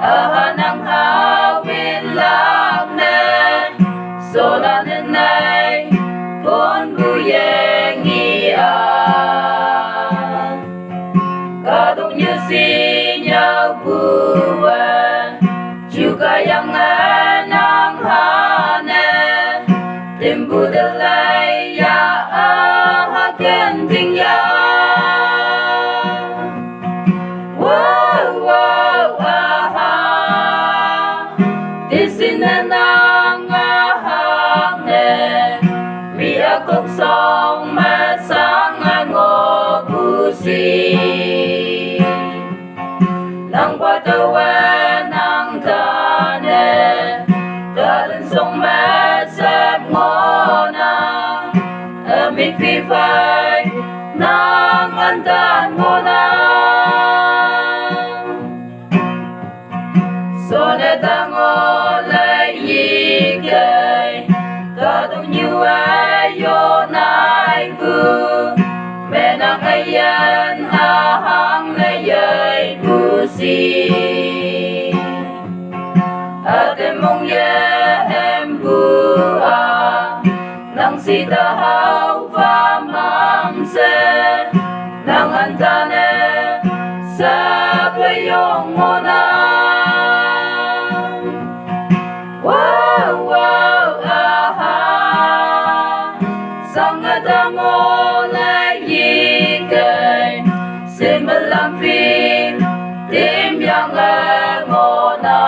ahanang hawin lang na solanan ay kon buyeng iyan kadung nyesinya buwan juga yang anang hane timbu delay ya ahaken tingya wow wow aha tisinanang ahane mi akok song masang ngobusi lang patawa ng tane dalan song masap ngona amig pipay ng andan mo na sonet ang olay yigay kadong niwayo na'y bu menang ayan ahang layay busi ate mong yahem bua nang sitahaw pamamse nang antane sa payong mo na wow wow aha sangat ang olay yigay simalamping tim yang emona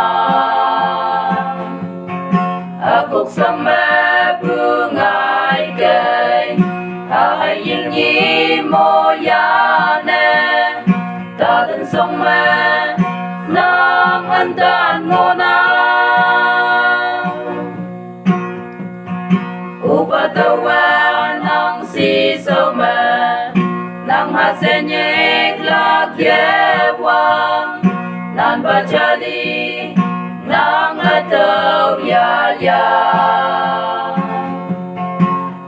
akok sang mabungay kay ahaying yi mo yane talan song man nang andan mo na upatawa ng sisaw man nang hasenyek lagyewang nan bajali nang ataw yaya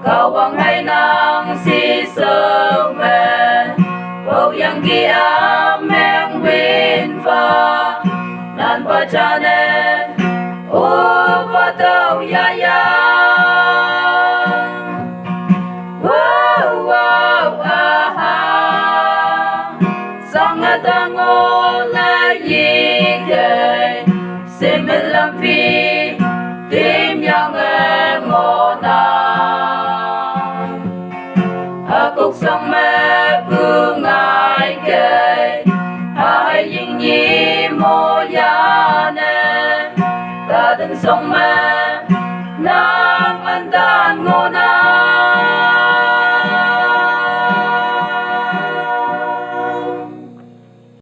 kawang hay nang sisaw man wow yang giameng winfa nan bajane upataw yaya wow wow aha sangat ang olay yigay simalamping tim yang emona akok sang mabungay kay ahaying yi mo yane tadan song man nang andan mo na